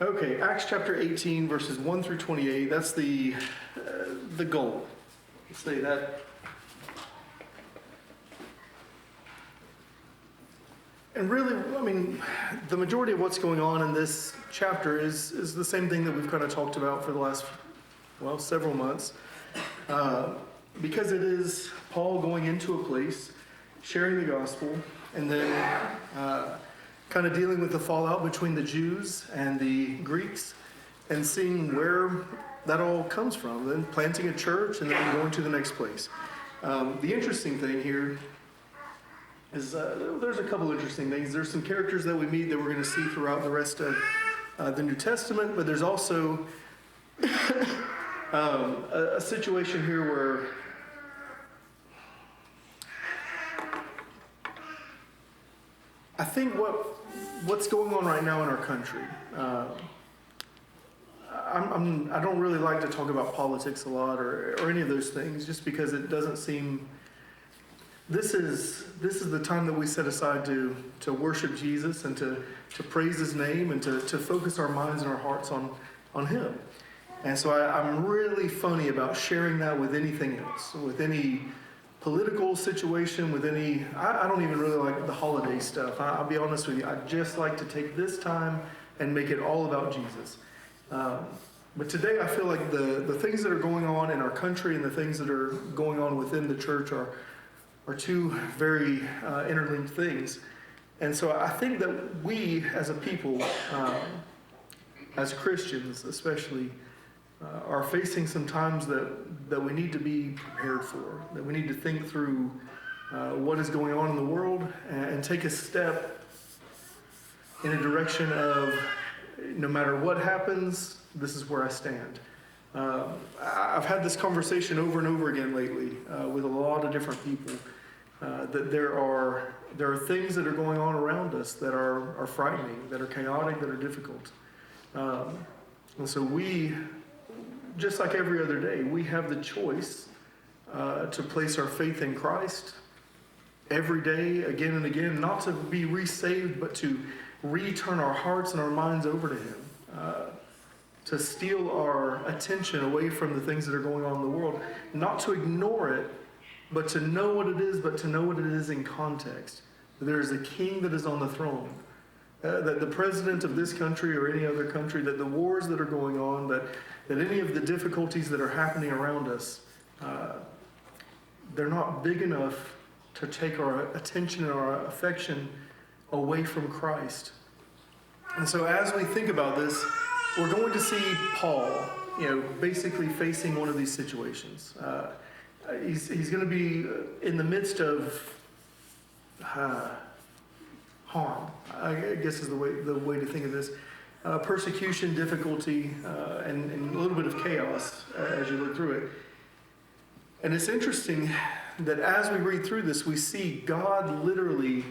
Okay, Acts chapter 18, verses 1 through 28. That's the goal. Let's say that. And really, I mean, the majority of what's going on in this chapter is the same thing that we've kind of talked about for the last, several months. Because it is Paul going into a place, sharing the gospel, and then kind of dealing with the fallout between the Jews and the Greeks, and seeing where that all comes from, then planting a church, and then going to the next place. The interesting thing here is there's a couple interesting things. There's some characters that we meet that we're going to see throughout the rest of the New Testament, but there's also a situation here where I think what's going on right now in our country. I don't really like to talk about politics a lot or any of those things, just because it doesn't seem. This is the time that we set aside to worship Jesus and to praise His name and to focus our minds and our hearts on Him. And so I'm really funny about sharing that with anything else, with any political situation, with any. I don't even really like the holiday stuff. I'll be honest with you. I just like to take this time and make it all about Jesus. But today I feel like the things that are going on in our country and the things that are going on within the church are two very interlinked things. And so I think that we as a people, as Christians especially, are facing some times that we need to be prepared for, that we need to think through what is going on in the world and take a step in a direction of, no matter what happens, this is where I stand. I've had this conversation over and over again lately with a lot of different people, that there are things that are going on around us that are frightening, that are chaotic, that are difficult. And so we, just like every other day, we have the choice to place our faith in Christ every day, again and again, not to be resaved, but to return our hearts and our minds over to Him, to steal our attention away from the things that are going on in the world, not to ignore it, but to know what it is, but to know what it is in context. There is a king that is on the throne. That the president of this country or any other country, that the wars that are going on, that any of the difficulties that are happening around us, they're not big enough to take our attention and our affection away from Christ. And so as we think about this, we're going to see Paul, basically facing one of these situations. He's going to be in the midst of harm, I guess is the way to think of this. Persecution, difficulty, and a little bit of chaos as you look through it. And it's interesting that as we read through this, we see God literally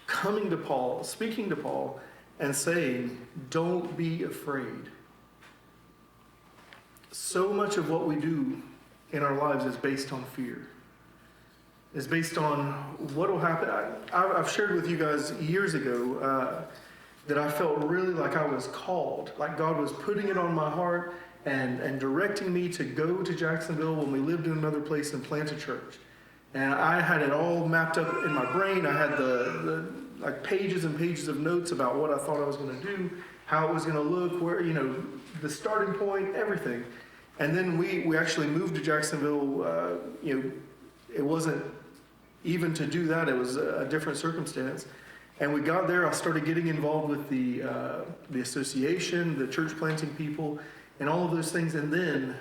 coming to Paul, speaking to Paul, and saying, "Don't be afraid." So much of what we do in our lives is based on fear. It's based on what will happen. I've shared with you guys years ago that I felt really like I was called, like God was putting it on my heart and directing me to go to Jacksonville when we lived in another place and plant a church. And I had it all mapped up in my brain. I had the like pages and pages of notes about what I thought I was going to do, how it was going to look, where, the starting point, everything. And then we actually moved to Jacksonville. It wasn't even to do that. It was a different circumstance. And we got there. I started getting involved with the association, the church planting people, and all of those things. And then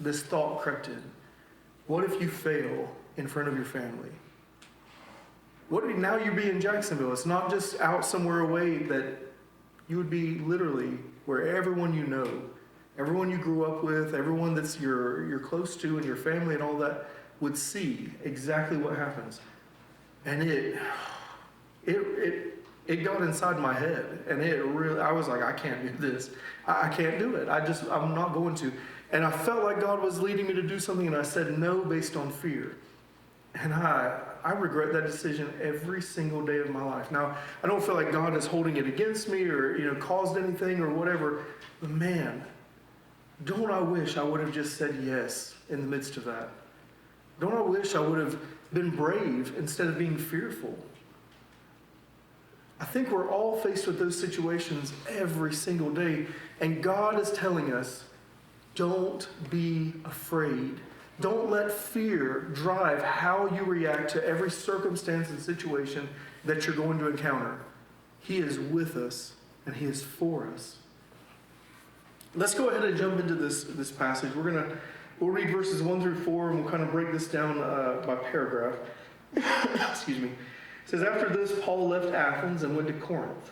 this thought crept in. What if you fail in front of your family? What if now you'd be in Jacksonville? It's not just out somewhere away, that you would be literally where everyone you know, everyone you grew up with, everyone that's you're close to and your family and all that would see exactly what happens. And it got inside my head, and I was like, I can't do this. I can't do it. I'm not going to. And I felt like God was leading me to do something, and I said no based on fear. And I regret that decision every single day of my life. Now, I don't feel like God is holding it against me or, caused anything or whatever. But man, don't I wish I would have just said yes in the midst of that? Don't I wish I would have been brave instead of being fearful? I think we're all faced with those situations every single day. And God is telling us, don't be afraid. Don't let fear drive how you react to every circumstance and situation that you're going to encounter. He is with us and He is for us. Let's go ahead and jump into this passage. We'll read verses 1 through 4 and we'll kind of break this down by paragraph. Excuse me. It says, after this, Paul left Athens and went to Corinth.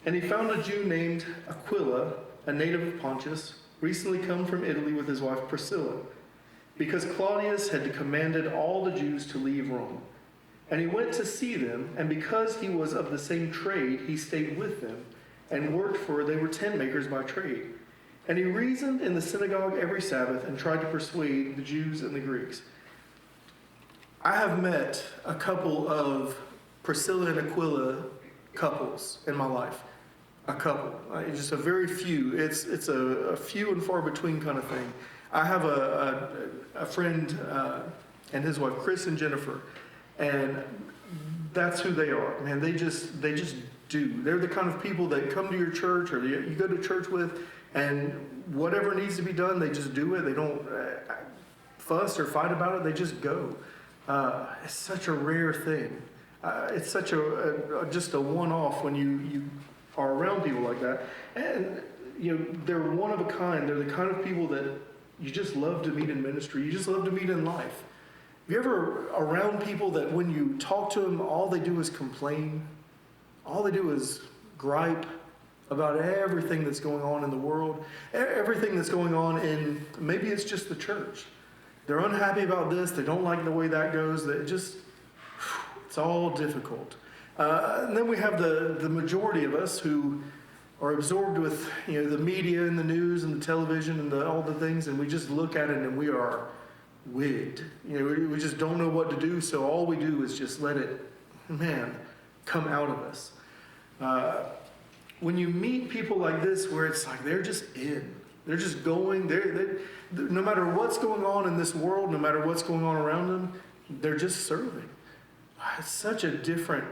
And he found a Jew named Aquila, a native of Pontus, recently come from Italy with his wife Priscilla, because Claudius had commanded all the Jews to leave Rome. And he went to see them, and because he was of the same trade, he stayed with them and worked for, they were tent makers by trade. And he reasoned in the synagogue every Sabbath and tried to persuade the Jews and the Greeks. I have met a couple of Priscilla and Aquila couples in my life. A couple. Just a very few. It's a few and far between kind of thing. I have a friend and his wife, Chris and Jennifer, and that's who they are. Man, they just do. They're the kind of people that come to your church or you go to church with, and whatever needs to be done, they just do it. They don't fuss or fight about it. They just go. It's such a rare thing. It's such just a one-off when you are around people like that. And they're one of a kind. They're the kind of people that you just love to meet in ministry. You just love to meet in life. Have you ever around people that when you talk to them, all they do is complain? All they do is gripe about everything that's going on in the world, everything that's going on in, maybe it's just the church. They're unhappy about this. They don't like the way that goes. It's all difficult. And then we have the majority of us who are absorbed with the media and the news and the television and all the things, and we just look at it and we are wigged. We just don't know what to do, so all we do is just let it, come out of us. When you meet people like this where it's like they're just in, they're just going, they're no matter what's going on in this world, no matter what's going on around them, they're just serving. It's such a different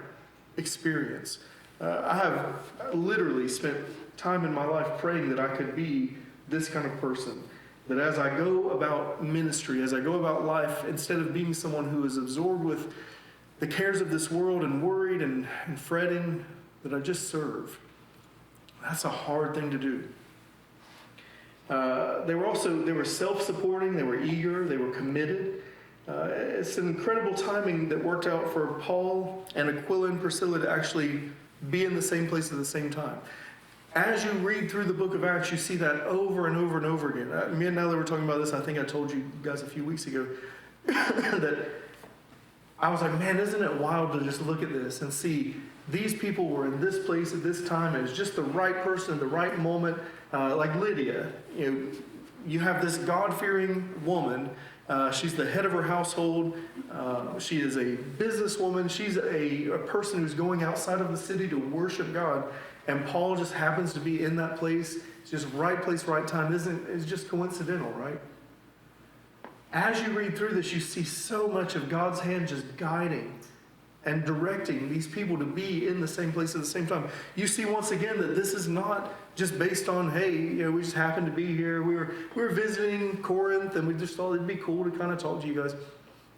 experience. I have literally spent time in my life praying that I could be this kind of person. That as I go about ministry, as I go about life, instead of being someone who is absorbed with the cares of this world and worried and fretting, that I just serve. That's a hard thing to do. They were self-supporting, they were eager, they were committed. It's an incredible timing that worked out for Paul and Aquila and Priscilla to actually be in the same place at the same time. As you read through the book of Acts, you see that over and over and over again. Me and Natalie were talking about this, I think I told you guys a few weeks ago, that I was like, man, isn't it wild to just look at this and see these people were in this place at this time, and it's just the right person at the right moment. Like Lydia, you have this God-fearing woman. She's the head of her household. She is a businesswoman. She's a person who's going outside of the city to worship God. And Paul just happens to be in that place. It's just right place, right time. It's just coincidental, right? As you read through this, you see so much of God's hand just guiding and directing these people to be in the same place at the same time. You see once again that this is not just based on, hey, we just happened to be here. We were visiting Corinth, and we just thought it'd be cool to kind of talk to you guys.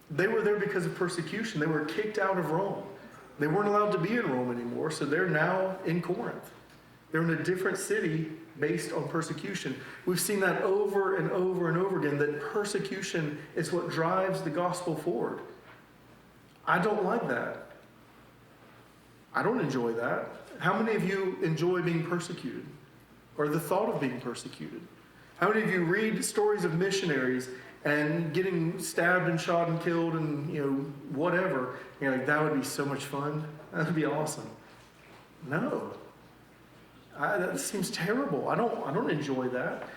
They were there because of persecution. They were kicked out of Rome. They weren't allowed to be in Rome anymore, so they're now in Corinth. They're in a different city based on persecution. We've seen that over and over and over again, that persecution is what drives the gospel forward. I don't like that. I don't enjoy that. How many of you enjoy being persecuted or the thought of being persecuted? How many of you read stories of missionaries and getting stabbed and shot and killed and, whatever? You're like, that would be so much fun. That would be awesome. No. That seems terrible. I don't enjoy that.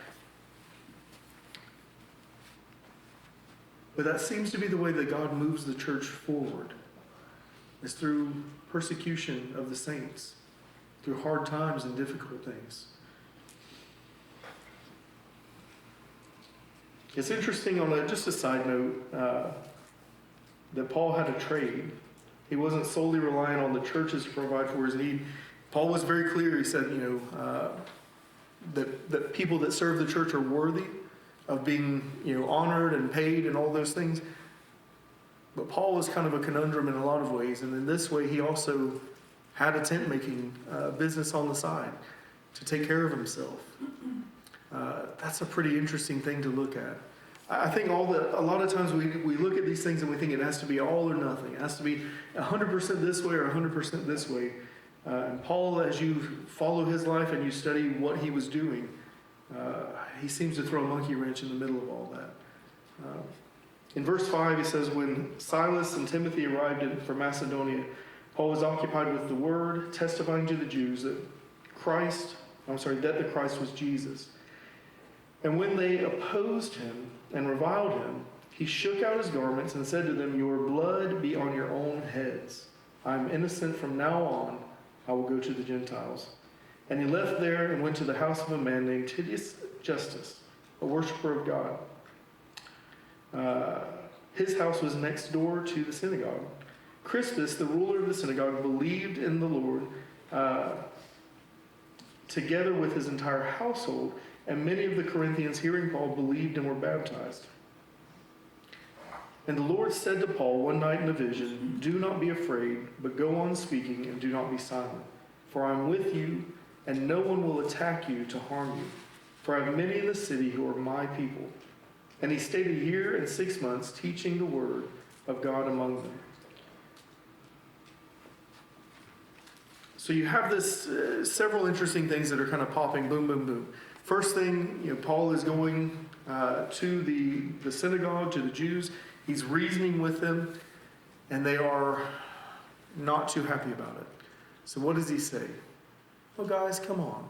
But that seems to be the way that God moves the church forward, is through persecution of the saints, through hard times and difficult things. It's interesting just a side note, that Paul had a trade. He wasn't solely reliant on the churches to provide for his need. Paul was very clear. He said, that people that serve the church are worthy of being, honored and paid and all those things. But Paul was kind of a conundrum in a lot of ways. And in this way, he also had a tent making business on the side to take care of himself. That's a pretty interesting thing to look at. I think a lot of times we look at these things and we think it has to be all or nothing. It has to be 100% this way or 100% this way. And Paul, as you follow his life and you study what he was doing, he seems to throw a monkey wrench in the middle of all that. In verse 5, he says, when Silas and Timothy arrived from Macedonia, Paul was occupied with the word, testifying to the Jews that the Christ was Jesus. And when they opposed him and reviled him, he shook out his garments and said to them, your blood be on your own heads. I am innocent from now on. I will go to the Gentiles. And he left there and went to the house of a man named Titius Justus, a worshiper of God. His house was next door to the synagogue. Crispus, the ruler of the synagogue, believed in the Lord together with his entire household, and many of the Corinthians, hearing Paul, believed and were baptized. And the Lord said to Paul one night in a vision, do not be afraid, but go on speaking and do not be silent. For I am with you, and no one will attack you to harm you. For I have many in the city who are my people. And he stayed 1 year and 6 months teaching the word of God among them. So you have this several interesting things that are kind of popping, boom, boom, boom. First thing, Paul is going to the synagogue, to the Jews. He's reasoning with them, and they are not too happy about it. So what does he say? Well, guys, come on.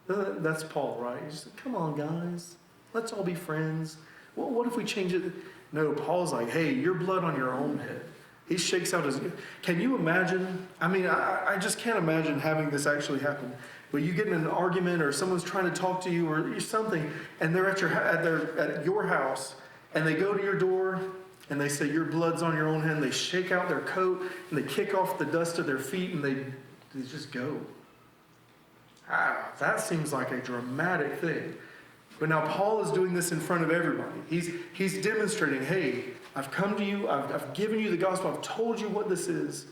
That's Paul, right? He's just like, come on, guys. Let's all be friends. Well, what if we change it? No, Paul's like, hey, your blood on your own head. He shakes out his... Can you imagine? I mean, I just can't imagine having this actually happen. But you get in an argument or someone's trying to talk to you or something, and they're at your house, and they go to your door, and they say, your blood's on your own hand. They shake out their coat, and they kick off the dust of their feet, and they just go. That seems like a dramatic thing. But now Paul is doing this in front of everybody. He's demonstrating, hey, I've come to you, I've given you the gospel, I've told you what this is.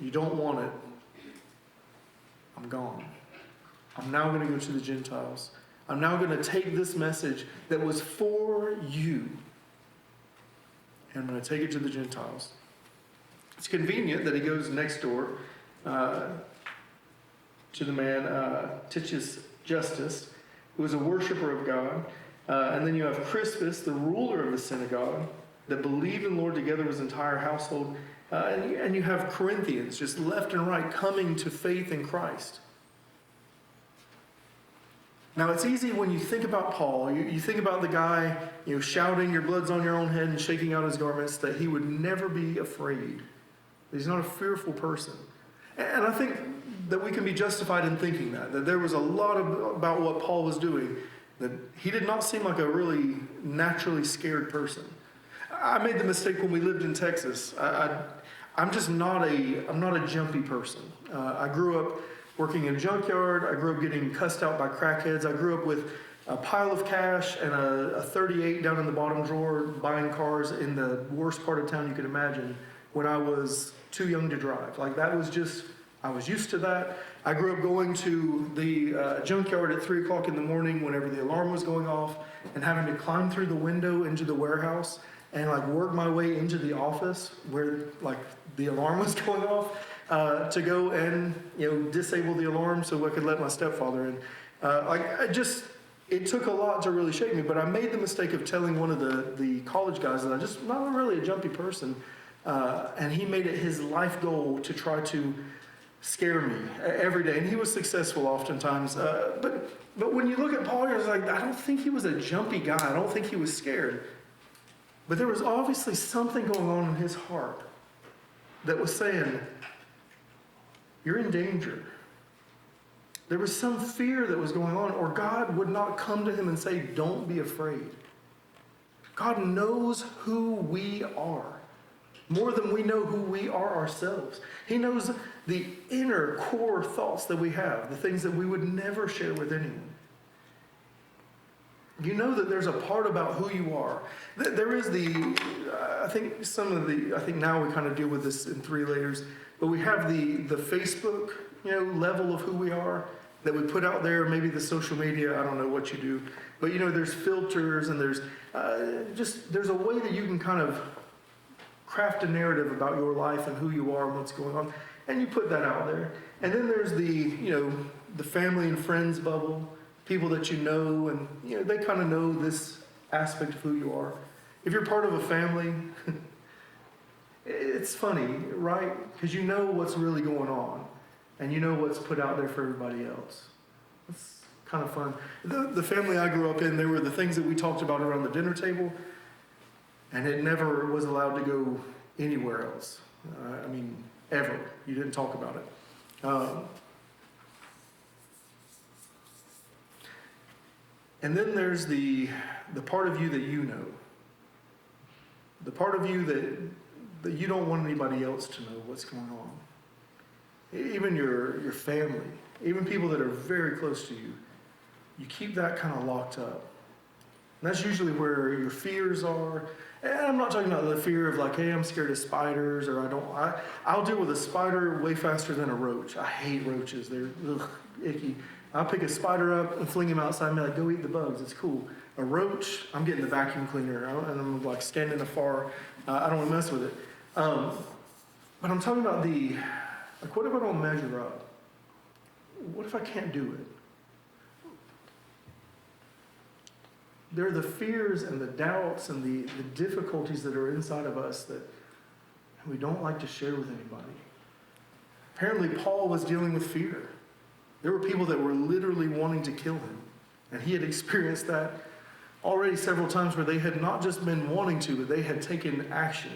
You don't want it. I'm gone. I'm now going to go to the Gentiles. I'm now going to take this message that was for you, and I'm going to take it to the Gentiles. It's convenient that he goes next door to the man, Titius Justus, who was a worshiper of God. And then you have Crispus, the ruler of the synagogue, that believed in the Lord together with his entire household. And you have Corinthians, just left and right, coming to faith in Christ. Now, it's easy when you think about Paul, you think about the guy, shouting, your blood's on your own head, and shaking out his garments, that he would never be afraid. He's not a fearful person. And I think that we can be justified in thinking that there was a lot about what Paul was doing, that he did not seem like a really naturally scared person. I made the mistake when we lived in Texas. I'm not a jumpy person. I grew up working in a junkyard. I grew up getting cussed out by crackheads. I grew up with a pile of cash and a 38 down in the bottom drawer, buying cars in the worst part of town you could imagine when I was too young to drive. Like, that was just, I was used to that. I grew up going to the junkyard at 3 o'clock in the morning whenever the alarm was going off, and having to climb through the window into the warehouse and work my way into the office where the alarm was going off to go and disable the alarm so I could let my stepfather in. It took a lot to really shake me, but I made the mistake of telling one of the college guys that I'm just not really a jumpy person, and he made it his life goal to try to scare me every day, and he was successful oftentimes. But when you look at Paul, you're like, I don't think he was a jumpy guy. I don't think he was scared. But there was obviously something going on in his heart that was saying, you're in danger. There was some fear that was going on, or God would not come to him and say, don't be afraid. God knows who we are more than we know who we are ourselves. He knows the inner core thoughts that we have, the things that we would never share with anyone. You know that there's a part about who you are. There is I think now we kind of deal with this in 3 layers, but we have the Facebook, level of who we are that we put out there, maybe the social media, I don't know what you do, but there's filters and there's a way that you can kind of craft a narrative about your life and who you are and what's going on, and you put that out there. And then there's the family and friends bubble, people that you know, and they kind of know this aspect of who you are. If you're part of a family, it's funny, right? Because you know what's really going on, and you know what's put out there for everybody else. It's kind of fun. The family I grew up in, there were the things that we talked about around the dinner table, and it never was allowed to go anywhere else. Ever. You didn't talk about it. And then there's the part of you that you know. The part of you that you don't want anybody else to know what's going on. Even your family, even people that are very close to you, you keep that kind of locked up. And that's usually where your fears are. And I'm not talking about the fear of like, hey, I'm scared of spiders, or I'll deal with a spider way faster than a roach. I hate roaches. They're icky. I'll pick a spider up and fling him outside and be like, go eat the bugs. It's cool. A roach, I'm getting the vacuum cleaner and I'm like standing afar. I don't want to mess with it. But I'm talking about what if I don't measure up? What if I can't do it? There are the fears and the doubts and the difficulties that are inside of us that we don't like to share with anybody. Apparently, Paul was dealing with fear. There were people that were literally wanting to kill him. And he had experienced that already several times where they had not just been wanting to, but they had taken action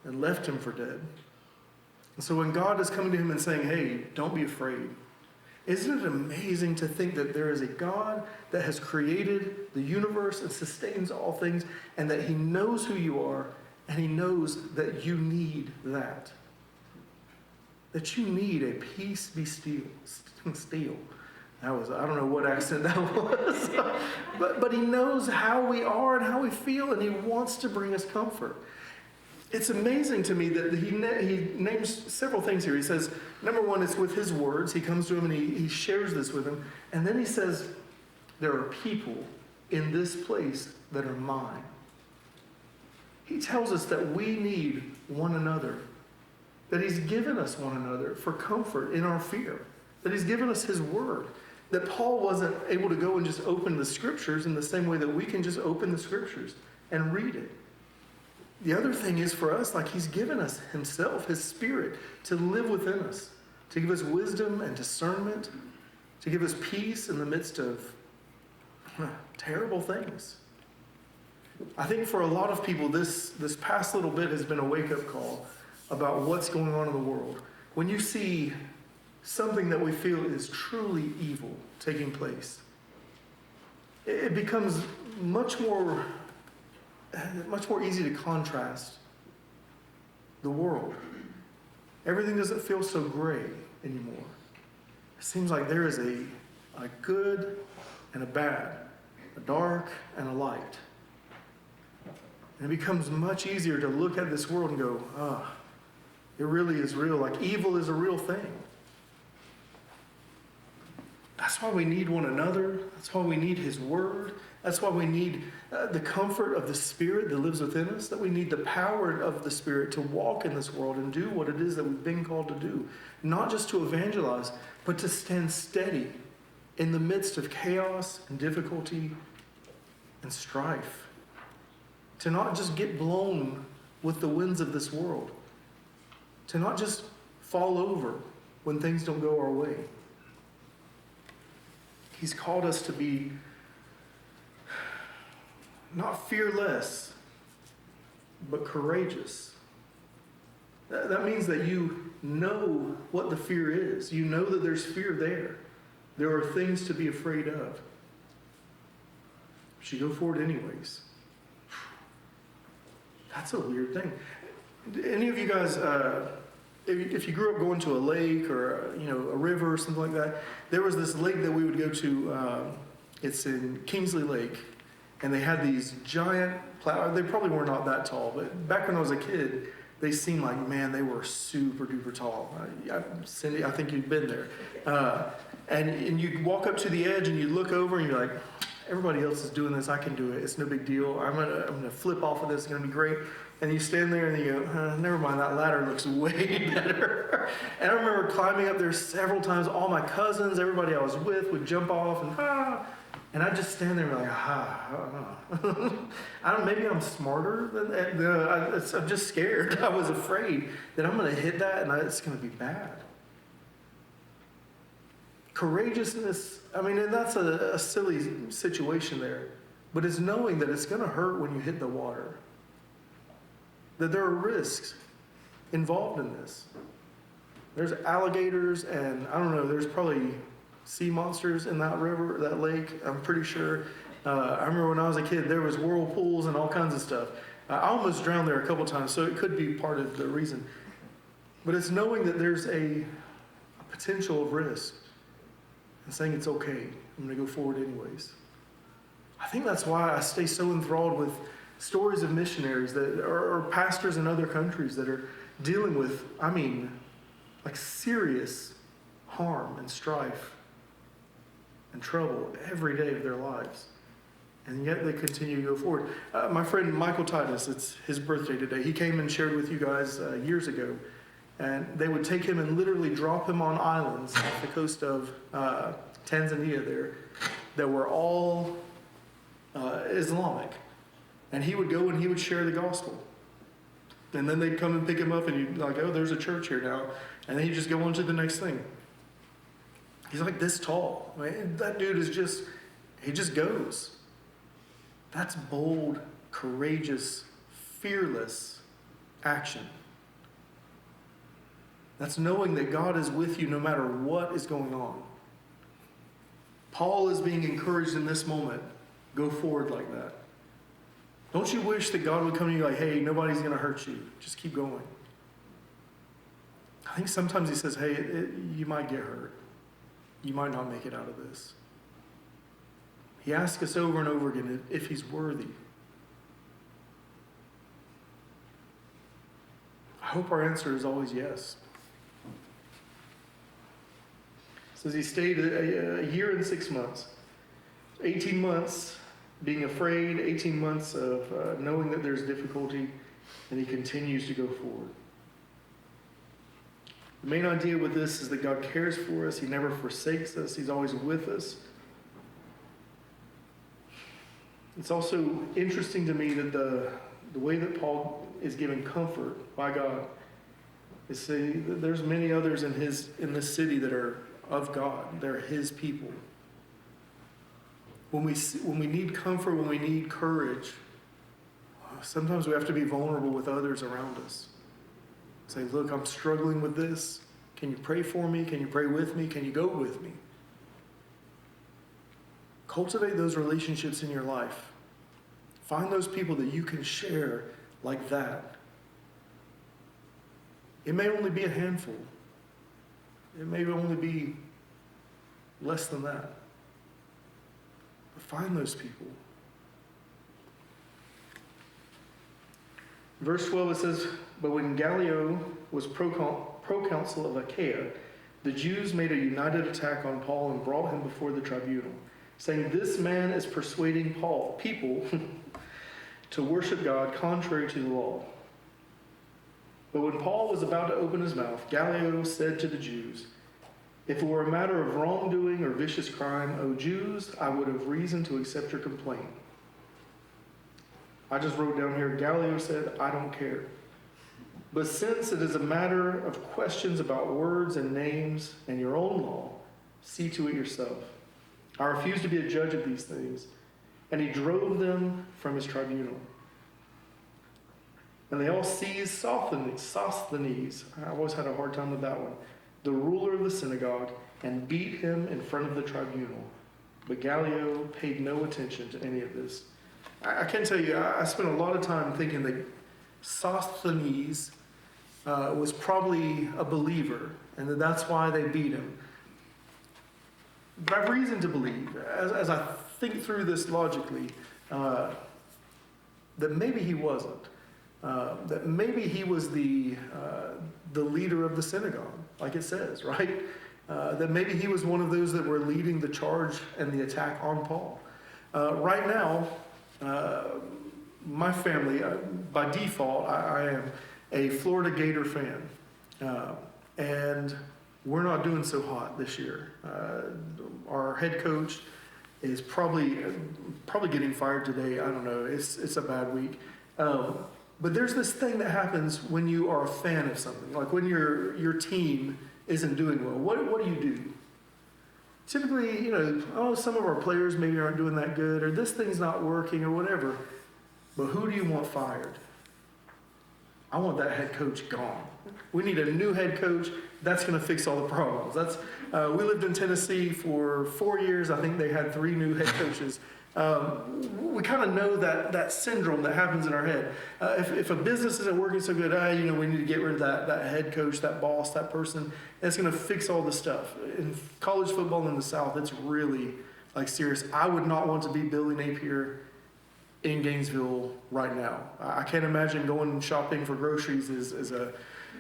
and left him for dead. And so when God is coming to him and saying, hey, don't be afraid, isn't it amazing to think that there is a God that has created the universe and sustains all things, and that he knows who you are, and he knows that you need that? That you need a peace be still. That was, I don't know what accent that was. but he knows how we are and how we feel, and he wants to bring us comfort. It's amazing to me that he names several things here. He says, number one, it's with his words. He comes to him and he shares this with him. And then he says, there are people in this place that are mine. He tells us that we need one another. That he's given us one another for comfort in our fear. That he's given us his word. That Paul wasn't able to go and just open the scriptures in the same way that we can just open the scriptures and read it. The other thing is for us, like he's given us himself, his spirit, to live within us, to give us wisdom and discernment, to give us peace in the midst of terrible things. I think for a lot of people, this past little bit has been a wake-up call about what's going on in the world. When you see something that we feel is truly evil taking place, it becomes much more easy to contrast the world. Everything doesn't feel so gray anymore. It seems like there is a good and a bad, a dark and a light. And it becomes much easier to look at this world and go, it really is real. Like evil is a real thing. That's why we need one another. That's why we need his word. That's why we need the comfort of the Spirit that lives within us, that we need the power of the Spirit to walk in this world and do what it is that we've been called to do. Not just to evangelize, but to stand steady in the midst of chaos and difficulty and strife. To not just get blown with the winds of this world. To not just fall over when things don't go our way. He's called us to be not fearless, but courageous. That means that you know what the fear is. You know that there's fear there. There are things to be afraid of. But you go forward anyways. That's a weird thing. Any of you guys, if you grew up going to a lake or a river or something like that, there was this lake that we would go to. It's in Kingsley Lake, and they had these giant they probably were not that tall, but back when I was a kid, they seemed like, man, they were super duper tall. Cindy, I think you've been there. And you'd walk up to the edge and you'd look over and you're like, everybody else is doing this, I can do it. It's no big deal. I'm gonna flip off of this. It's gonna be great. And you stand there and you go, never mind, that ladder looks way better. And I remember climbing up there several times. All my cousins, everybody I was with would jump off and I'd just stand there and be like, I don't know. Maybe I'm smarter than that. I'm just scared. I was afraid that I'm gonna hit that and it's gonna be bad. Courageousness, and that's a silly situation there, but it's knowing that it's going to hurt when you hit the water. That there are risks involved in this. There's alligators and, I don't know, there's probably sea monsters in that river, that lake, I'm pretty sure. I remember when I was a kid, there was whirlpools and all kinds of stuff. I almost drowned there a couple times, so it could be part of the reason. But it's knowing that there's a potential of risk. And saying it's okay, I'm going to go forward anyways. I think that's why I stay so enthralled with stories of missionaries that or pastors in other countries that are dealing with, like serious harm and strife and trouble every day of their lives. And yet they continue to go forward. My friend Michael Titus, it's his birthday today. He came and shared with you guys years ago. And they would take him and literally drop him on islands off the coast of Tanzania there that were all Islamic. And he would go and he would share the gospel. And then they'd come and pick him up and you'd like, oh, there's a church here now. And then he'd just go on to the next thing. He's like this tall. That dude he just goes. That's bold, courageous, fearless action. That's knowing that God is with you no matter what is going on. Paul is being encouraged in this moment. Go forward like that. Don't you wish that God would come to you like, hey, nobody's going to hurt you. Just keep going. I think sometimes he says, hey, you might get hurt. You might not make it out of this. He asks us over and over again if he's worthy. I hope our answer is always yes. Says he stayed a year and 6 months. 18 months being afraid, 18 months of knowing that there's difficulty, and he continues to go forward. The main idea with this is that God cares for us. He never forsakes us. He's always with us. It's also interesting to me that the way that Paul is given comfort by God is say that there's many others in this city that are of God. They're his people. When we need comfort, when we need courage, sometimes we have to be vulnerable with others around us. Say, look, I'm struggling with this. Can you pray for me? Can you pray with me? Can you go with me? Cultivate those relationships in your life. Find those people that you can share like that. It may only be a handful. It may only be less than that. But find those people. Verse 12 it says, but when Gallio was proconsul of Achaia, the Jews made a united attack on Paul and brought him before the tribunal, saying, this man is persuading people to worship God contrary to the law. But when Paul was about to open his mouth, Gallio said to the Jews, if it were a matter of wrongdoing or vicious crime, O Jews, I would have reason to accept your complaint. I just wrote down here, Gallio said, I don't care. But since it is a matter of questions about words and names and your own law, see to it yourself. I refuse to be a judge of these things. And he drove them from his tribunal. And they all seized Sosthenes, I always had a hard time with that one, the ruler of the synagogue, and beat him in front of the tribunal. But Gallio paid no attention to any of this. I can tell you, I spent a lot of time thinking that Sosthenes was probably a believer, and that's why they beat him. But I have reason to believe, as I think through this logically, that maybe he wasn't. That maybe he was the leader of the synagogue, like it says, right? That maybe he was one of those that were leading the charge and the attack on Paul. Right now, my family, by default, I am a Florida Gator fan. And we're not doing so hot this year. Our head coach is probably getting fired today. I don't know. It's a bad week. But there's this thing that happens when you are a fan of something, like when your team isn't doing well. What do you do? Typically, some of our players maybe aren't doing that good, or this thing's not working, or whatever. But who do you want fired? I want that head coach gone. We need a new head coach. That's going to fix all the problems. We lived in Tennessee for 4 years. I think they had 3 new head coaches. We kind of know that syndrome that happens in our head. If a business isn't working so good, we need to get rid of that head coach, that boss, that person. That's going to fix all the stuff. In college football in the South, it's really serious. I would not want to be Billy Napier in Gainesville right now. I can't imagine going shopping for groceries is a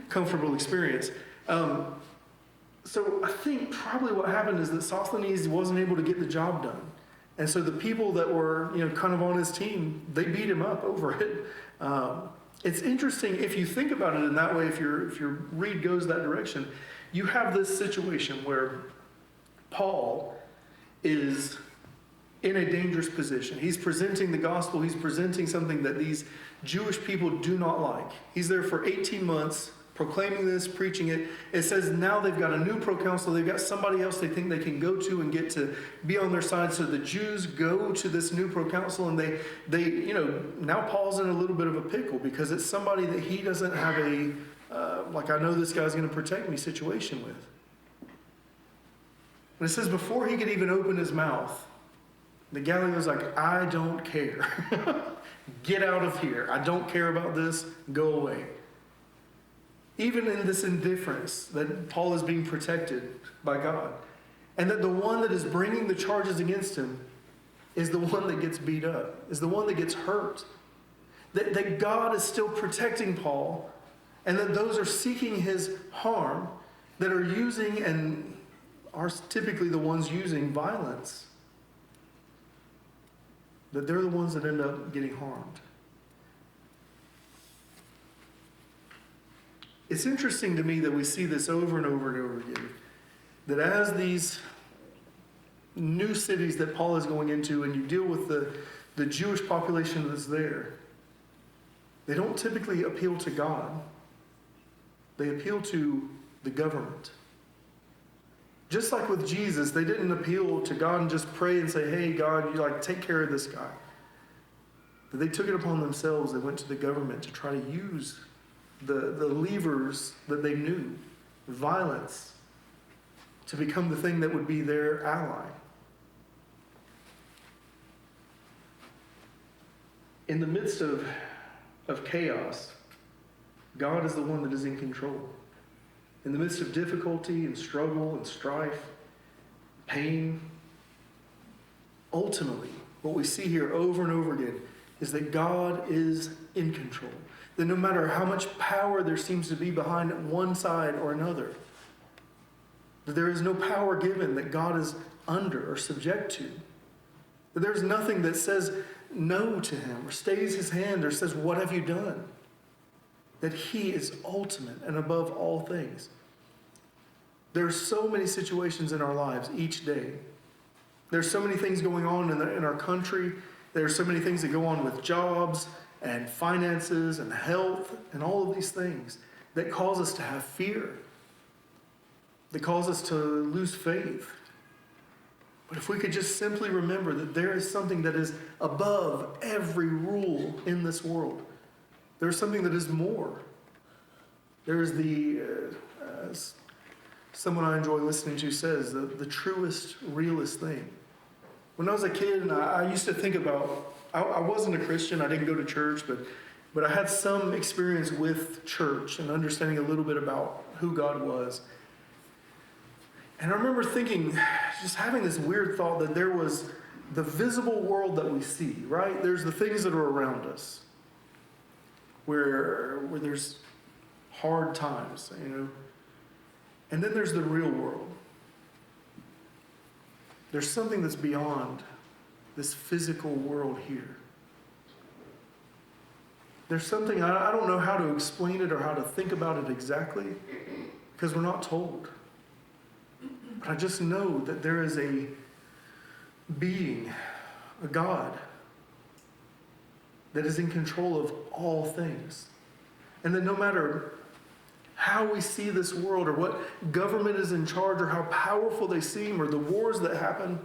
comfortable experience. So I think probably what happened is that Sosthenes wasn't able to get the job done. And so the people that were, kind of on his team, they beat him up over it. It's interesting if you think about it in that way, if your read goes that direction, you have this situation where Paul is in a dangerous position. He's presenting the gospel. He's presenting something that these Jewish people do not like. He's there for 18 months proclaiming this, preaching it. It says now they've got a new proconsul. They've got somebody else they think they can go to and get to be on their side. So the Jews go to this new proconsul, and they now Paul's in a little bit of a pickle because it's somebody that he doesn't have a I know this guy's going to protect me situation with. And it says before he could even open his mouth, the Gallio's like, I don't care. Get out of here. I don't care about this. Go away. Even in this indifference that Paul is being protected by God. And that the one that is bringing the charges against him is the one that gets beat up, is the one that gets hurt. That God is still protecting Paul, and that those are seeking his harm, that are using and are typically the ones using violence. That they're the ones that end up getting harmed. It's interesting to me that we see this over and over and over again. That as these new cities that Paul is going into, and you deal with the Jewish population that's there, they don't typically appeal to God. They appeal to the government. Just like with Jesus, they didn't appeal to God and just pray and say, hey, God, you take care of this guy. But they took it upon themselves. They went to the government to try to use the levers that they knew, violence, to become the thing that would be their ally. In the midst of chaos, God is the one that is in control. In the midst of difficulty and struggle and strife, pain, ultimately, what we see here over and over again is that God is in control. That no matter how much power there seems to be behind one side or another, that there is no power given that God is under or subject to. That there's nothing that says no to him or stays his hand or says, what have you done? That he is ultimate and above all things. There are so many situations in our lives each day. There's so many things going on in our country. There are so many things that go on with jobs and finances and health and all of these things that cause us to have fear, that cause us to lose faith. But if we could just simply remember that there is something that is above every rule in this world, There's something that is more. There's someone I enjoy listening to says, the truest, realest thing. When I was a kid, and I used to think about, I wasn't a Christian, I didn't go to church, but I had some experience with church and understanding a little bit about who God was. And I remember thinking, just having this weird thought that there was the visible world that we see, right? There's the things that are around us, where there's hard times, And then there's the real world. There's something that's beyond this physical world here. There's something, I don't know how to explain it or how to think about it exactly, because we're not told. But I just know that there is a being, a God, that is in control of all things. And that no matter how we see this world or what government is in charge or how powerful they seem or the wars that happen,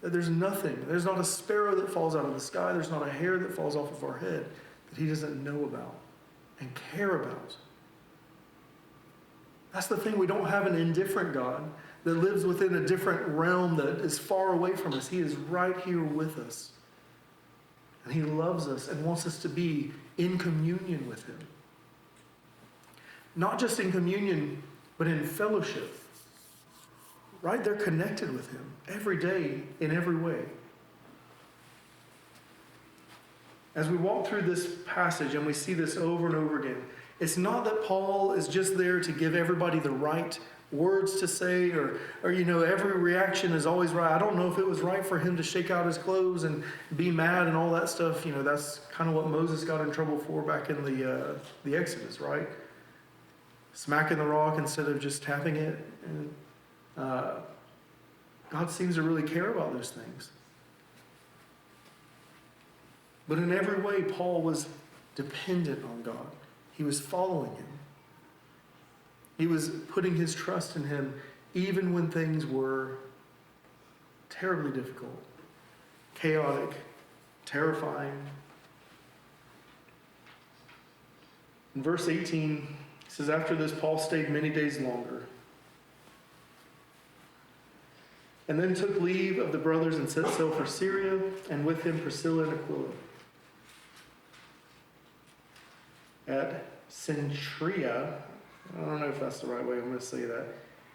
that there's nothing, there's not a sparrow that falls out of the sky, there's not a hair that falls off of our head that he doesn't know about and care about. That's the thing, we don't have an indifferent God that lives within a different realm that is far away from us. He is right here with us. And he loves us and wants us to be in communion with him. Not just in communion, but in fellowship. Right? They're connected with him every day in every way. As we walk through this passage and we see this over and over again, it's not that Paul is just there to give everybody the right words to say or every reaction is always right. I don't know if it was right for him to shake out his clothes and be mad and all that stuff. That's kind of what Moses got in trouble for back in the Exodus, right? Smacking the rock instead of just tapping it. And God seems to really care about those things. But in every way, Paul was dependent on God. He was following him. He was putting his trust in him even when things were terribly difficult, chaotic, terrifying. In verse 18, it says, after this, Paul stayed many days longer, and then took leave of the brothers and set sail for Syria, and with him Priscilla and Aquila. At Centuria, I don't know if that's the right way I'm going to say that,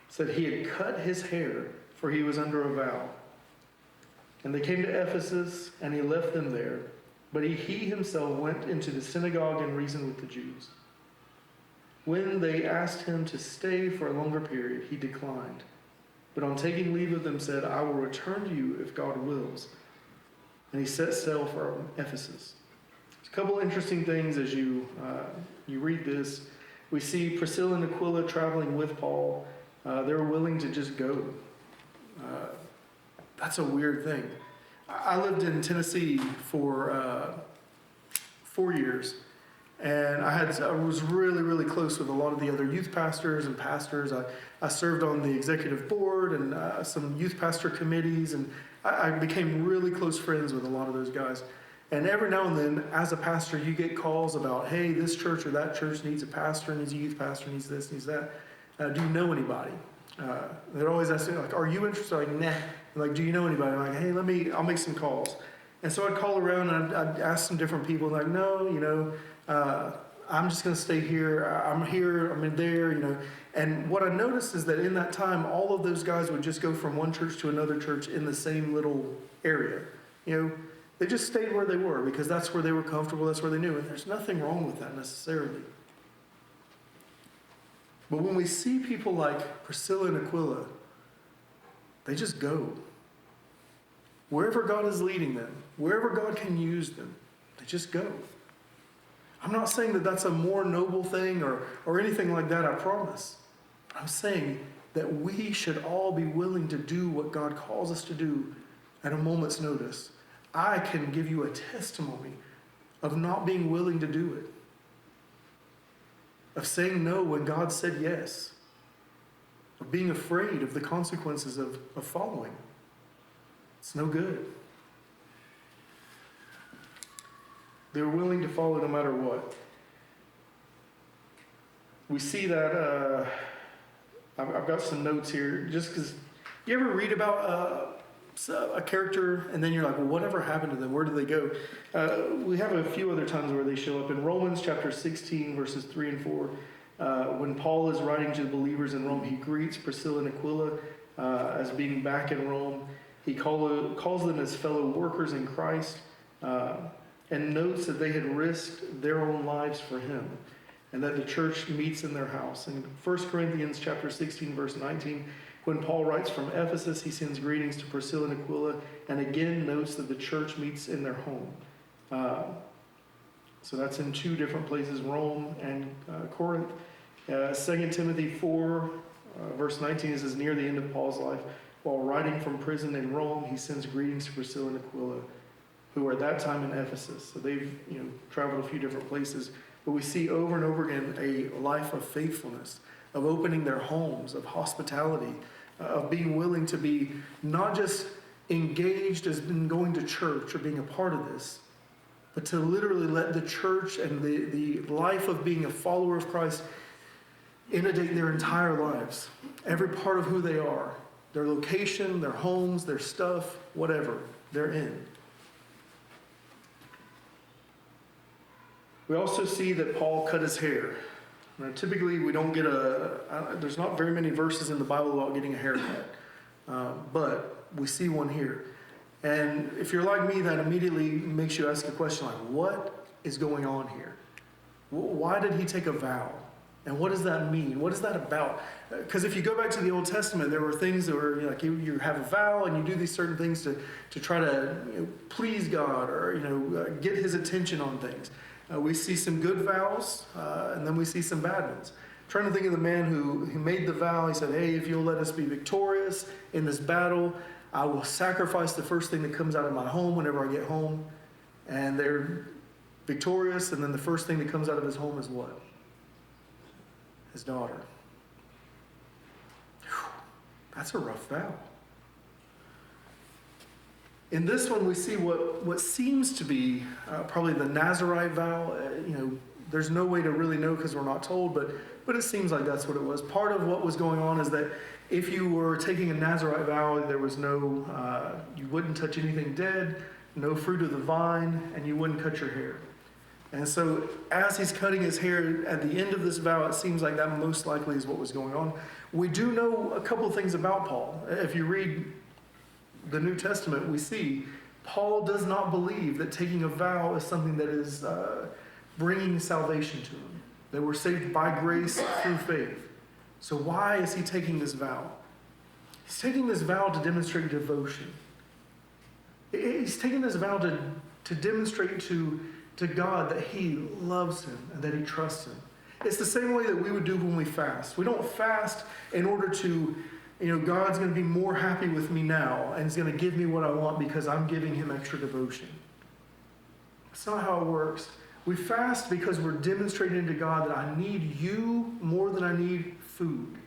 said he had cut his hair, for he was under a vow. And they came to Ephesus, and he left them there. But he himself went into the synagogue and reasoned with the Jews. When they asked him to stay for a longer period, he declined. But on taking leave of them said, I will return to you if God wills. And he set sail for Ephesus. There's a couple interesting things as you read this. We see Priscilla and Aquila traveling with Paul. They're willing to just go. That's a weird thing. I lived in Tennessee for 4 years, and I was really, really close with a lot of the other youth pastors and pastors. I served on the executive board and some youth pastor committees, and I became really close friends with a lot of those guys. And every now and then, as a pastor, you get calls about, hey, this church or that church needs a pastor, needs a youth pastor, needs this, needs that. Do you know anybody? They're always asking, like, are you interested? Like, nah. Like, do you know anybody? I'm like, hey, I'll make some calls. And so I'd call around and I'd ask some different people, like, no, I'm just going to stay here. I'm here, I'm in there, And what I noticed is that in that time, all of those guys would just go from one church to another church in the same little area. They just stayed where they were because that's where they were comfortable, that's where they knew. And there's nothing wrong with that necessarily. But when we see people like Priscilla and Aquila, they just go. Wherever God is leading them, wherever God can use them, they just go. I'm not saying that that's a more noble thing or anything like that, I promise. I'm saying that we should all be willing to do what God calls us to do at a moment's notice. I can give you a testimony of not being willing to do it, of saying no when God said yes, of being afraid of the consequences of following. It's no good. They were willing to follow no matter what. We see that, I've got some notes here, just because you ever read about a character and then you're like, well, whatever happened to them? Where did they go? We have a few other times where they show up. In Romans chapter 16, verses 3 and 4, when Paul is writing to the believers in Rome, he greets Priscilla and Aquila as being back in Rome. He calls them as fellow workers in Christ, and notes that they had risked their own lives for him, and that the church meets in their house. In 1 Corinthians chapter 16, verse 19, when Paul writes from Ephesus, he sends greetings to Priscilla and Aquila, and again notes that the church meets in their home. So that's in two different places, Rome and Corinth. 2 Timothy 4, verse 19, is near the end of Paul's life. While writing from prison in Rome, he sends greetings to Priscilla and Aquila, who were at that time in Ephesus. So they've traveled a few different places. But we see over and over again a life of faithfulness, of opening their homes, of hospitality, of being willing to be not just engaged as in going to church or being a part of this, but to literally let the church and the life of being a follower of Christ inundate their entire lives. Every part of who they are, their location, their homes, their stuff, whatever they're in. We also see that Paul cut his hair. Now, typically, we don't get there's not very many verses in the Bible about getting a haircut, but we see one here. And if you're like me, that immediately makes you ask a question like, what is going on here? Why did he take a vow? And what does that mean? What is that about? Because if you go back to the Old Testament, there were things that were like you have a vow and you do these certain things to try to please God or get his attention on things. We see some good vows, and then we see some bad ones. I'm trying to think of the man who made the vow. He said, hey, if you'll let us be victorious in this battle, I will sacrifice the first thing that comes out of my home whenever I get home. And they're victorious, and then the first thing that comes out of his home is what? His daughter. Whew, that's a rough vow. In this one, we see what seems to be probably the Nazirite vow. There's no way to really know because we're not told, but it seems like that's what it was. Part of what was going on is that if you were taking a Nazirite vow, there was no, you wouldn't touch anything dead, no fruit of the vine, and you wouldn't cut your hair. And so as he's cutting his hair at the end of this vow, it seems like that most likely is what was going on. We do know a couple things about Paul. If you read the New Testament, we see Paul does not believe that taking a vow is something that is bringing salvation to him. That we're saved by grace through faith. So why is he taking this vow? He's taking this vow to demonstrate devotion. He's taking this vow to demonstrate to God that he loves him and that he trusts him. It's the same way that we would do when we fast. We don't fast in order to, God's going to be more happy with me now and he's going to give me what I want because I'm giving him extra devotion. That's not how it works. We fast because we're demonstrating to God that I need you more than I need food.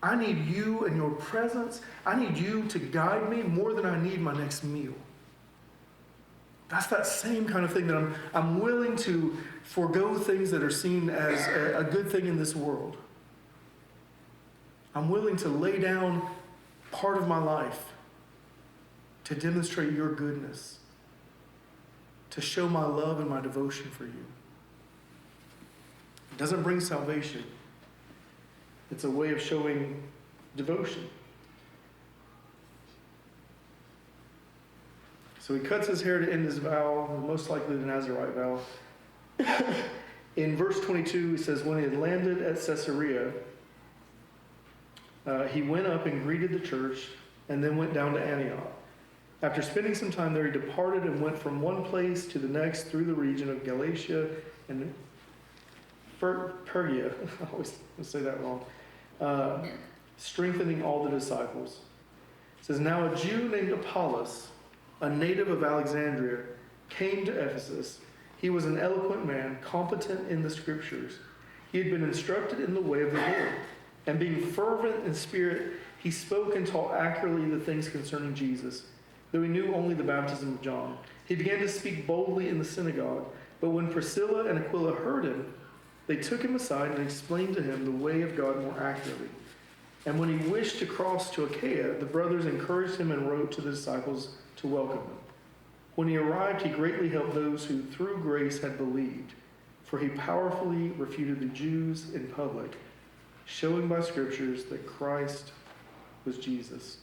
I need you and your presence. I need you to guide me more than I need my next meal. That's that same kind of thing that I'm willing to forego things that are seen as a good thing in this world. I'm willing to lay down part of my life to demonstrate your goodness, to show my love and my devotion for you. It doesn't bring salvation. It's a way of showing devotion. So he cuts his hair to end his vow, most likely the Nazirite vow. In verse 22, he says, when he had landed at Caesarea, he went up and greeted the church and then went down to Antioch. After spending some time there, he departed and went from one place to the next through the region of Galatia and Phrygia. I always say that wrong. Strengthening all the disciples. It says, now a Jew named Apollos, a native of Alexandria, came to Ephesus. He was an eloquent man, competent in the scriptures. He had been instructed in the way of the Lord. And being fervent in spirit, he spoke and taught accurately the things concerning Jesus. though he knew only the baptism of John. He began to speak boldly in the synagogue, but when Priscilla and Aquila heard him, they took him aside and explained to him the way of God more accurately. And when he wished to cross to Achaia, the brothers encouraged him and wrote to the disciples to welcome him. When he arrived, he greatly helped those who through grace had believed, for he powerfully refuted the Jews in public, showing by scriptures that Christ was Jesus.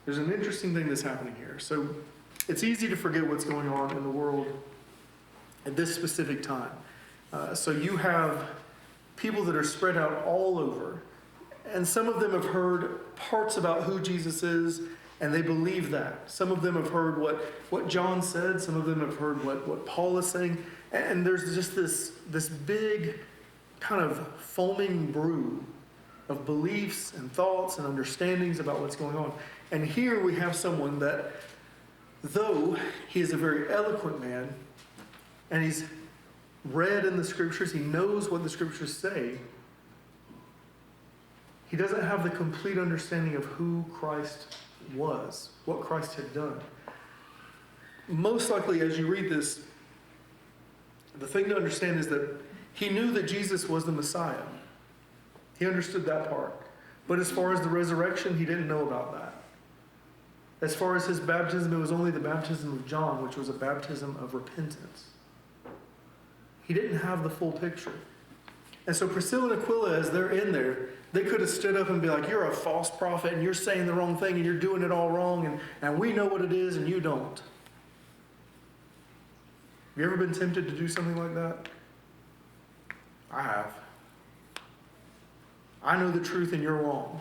There's an interesting thing that's happening here. So it's easy to forget what's going on in the world at this specific time. So you have people that are spread out all over, and some of them have heard parts about who Jesus is, and they believe that. Some of them have heard what John said. Some of them have heard what Paul is saying. And there's just this big kind of foaming brew of beliefs and thoughts and understandings about what's going on. And here we have someone that, though he is a very eloquent man, and he's read in the scriptures, he knows what the scriptures say, he doesn't have the complete understanding of who Christ was, what Christ had done. Most likely, as you read this, the thing to understand is that he knew that Jesus was the Messiah. He understood that part. But as far as the resurrection, he didn't know about that. As far as his baptism, it was only the baptism of John, which was a baptism of repentance. He didn't have the full picture. And so Priscilla and Aquila, as they're in there, they could have stood up and be like, you're a false prophet, and you're saying the wrong thing, and you're doing it all wrong, and we know what it is, and you don't. Have you ever been tempted to do something like that? I have. I know the truth, and you're wrong.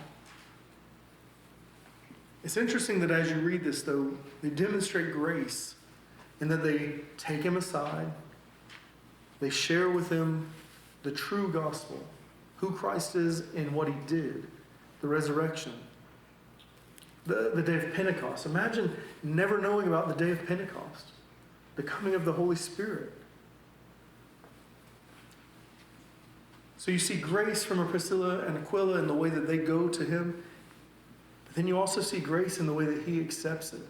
It's interesting that as you read this, though, they demonstrate grace in that they take him aside, they share with him the true gospel, who Christ is and what he did, the resurrection, the day of Pentecost. Imagine never knowing about the day of Pentecost, the coming of the Holy Spirit. So you see grace from a Priscilla and Aquila in the way that they go to him, but then you also see grace in the way that he accepts it.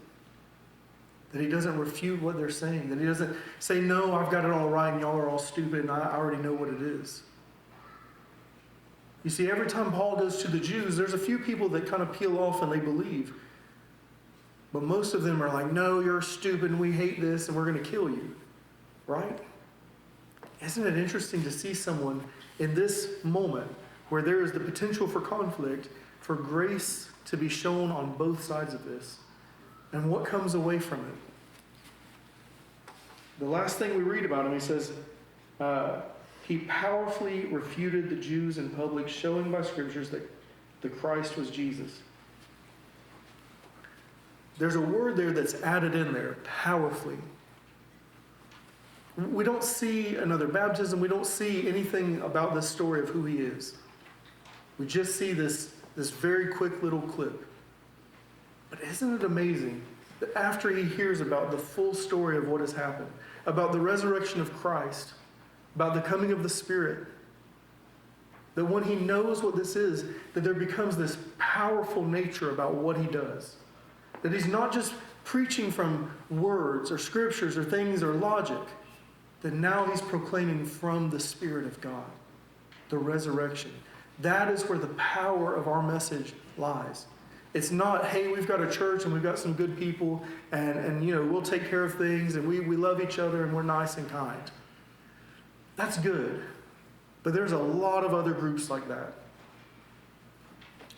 That he doesn't refute what they're saying. That he doesn't say, no, I've got it all right and y'all are all stupid and I already know what it is. You see, every time Paul goes to the Jews, there's a few people that kind of peel off and they believe. But most of them are like, no, you're stupid and we hate this and we're going to kill you. Right? Isn't it interesting to see someone in this moment where there is the potential for conflict, for grace to be shown on both sides of this? And what comes away from it? The last thing we read about him, he says, he powerfully refuted the Jews in public, showing by scriptures that the Christ was Jesus. There's a word there that's added in there, powerfully. We don't see another baptism. We don't see anything about this story of who he is. We just see this very quick little clip. But isn't it amazing that after he hears about the full story of what has happened, about the resurrection of Christ, about the coming of the Spirit, that when he knows what this is, that there becomes this powerful nature about what he does. That he's not just preaching from words or scriptures or things or logic, that now he's proclaiming from the Spirit of God, the resurrection. That is where the power of our message lies. It's not, hey, we've got a church and we've got some good people and we'll take care of things and we love each other and we're nice and kind. That's good. But there's a lot of other groups like that.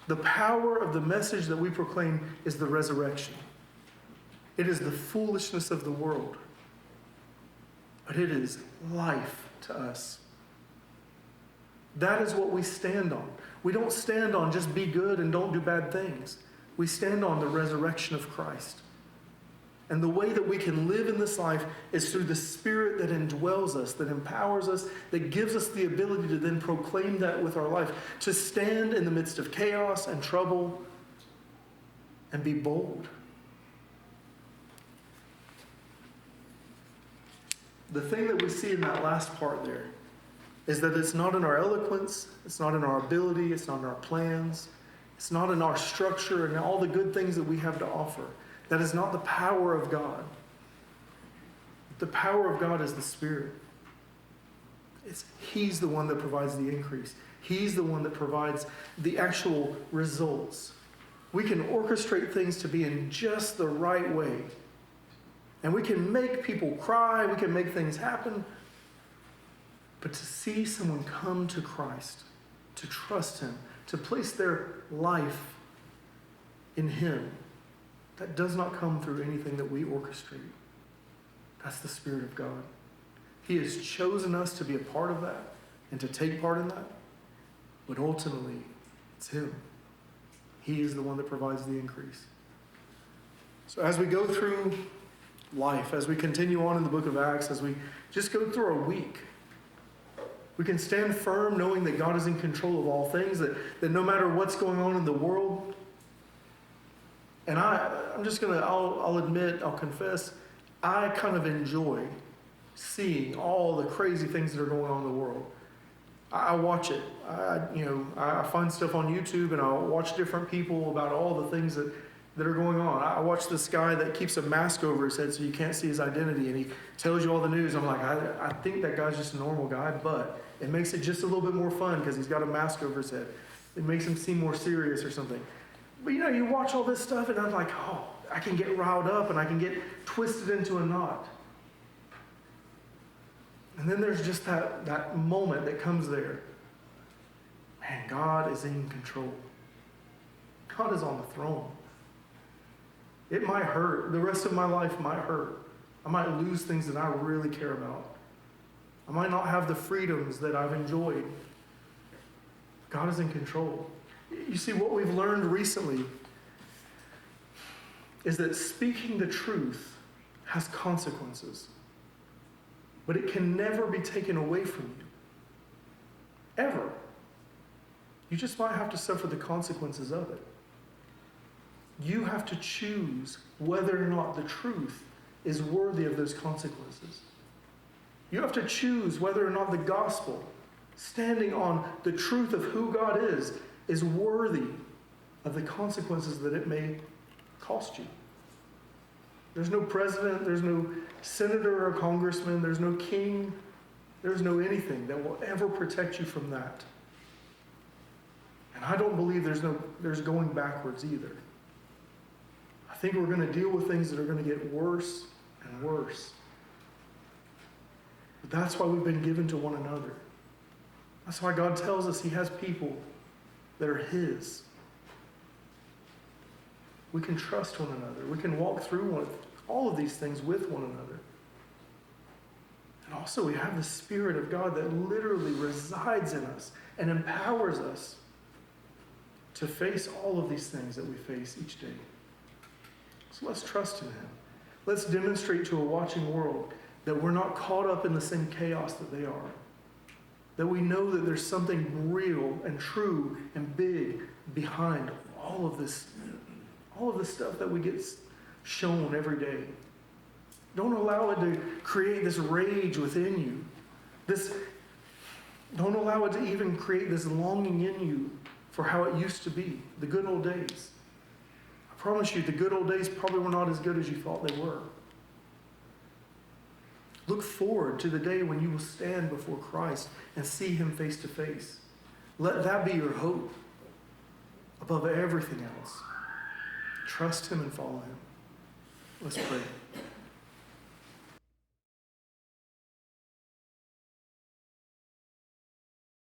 The power of the message that we proclaim is the resurrection. It is the foolishness of the world. But it is life to us. That is what we stand on. We don't stand on just be good and don't do bad things. We stand on the resurrection of Christ. And the way that we can live in this life is through the Spirit that indwells us, that empowers us, that gives us the ability to then proclaim that with our life, to stand in the midst of chaos and trouble and be bold. The thing that we see in that last part there is that it's not in our eloquence, it's not in our ability, it's not in our plans, It's not in our structure and all the good things that we have to offer. That is not the power of God. The power of God is the Spirit. He's the one that provides the increase. He's the one that provides the actual results. We can orchestrate things to be in just the right way. And we can make people cry. We can make things happen. But to see someone come to Christ, to trust Him, to place their life in Him, that does not come through anything that we orchestrate. That's the Spirit of God. He has chosen us to be a part of that and to take part in that. But ultimately, it's Him. He is the one that provides the increase. So as we go through life, as we continue on in the book of Acts, as we just go through our week, we can stand firm knowing that God is in control of all things, that no matter what's going on in the world, and I'll admit, I'll confess, I kind of enjoy seeing all the crazy things that are going on in the world. I watch it. I find stuff on YouTube and I'll watch different people about all the things that are going on. I watch this guy that keeps a mask over his head so you can't see his identity, and he tells you all the news. I'm like, I think that guy's just a normal guy, but it makes it just a little bit more fun because he's got a mask over his head. It makes him seem more serious or something. But you watch all this stuff and I'm like, oh, I can get riled up and I can get twisted into a knot. And then there's just that moment that comes there. Man, God is in control. God is on the throne. It might hurt. The rest of my life might hurt. I might lose things that I really care about. I might not have the freedoms that I've enjoyed. God is in control. You see, what we've learned recently is that speaking the truth has consequences. But it can never be taken away from you. Ever. You just might have to suffer the consequences of it. You have to choose whether or not the truth is worthy of those consequences. You have to choose whether or not the gospel, standing on the truth of who God is worthy of the consequences that it may cost you. There's no president, there's no senator or congressman, there's no king, there's no anything that will ever protect you from that. And I don't believe there's going backwards either. I think we're going to deal with things that are going to get worse and worse. But that's why we've been given to one another. That's why God tells us He has people that are His. We can trust one another. We can walk through all of these things with one another. And also we have the Spirit of God that literally resides in us and empowers us to face all of these things that we face each day. So let's trust in Him. Let's demonstrate to a watching world that we're not caught up in the same chaos that they are. That we know that there's something real and true and big behind all of this stuff that we get shown every day. Don't allow it to create this rage within you. Don't allow it to even create this longing in you for how it used to be, the good old days. I promise you, the good old days probably were not as good as you thought they were. Look forward to the day when you will stand before Christ and see Him face to face. Let that be your hope above everything else. Trust Him and follow Him. Let's pray.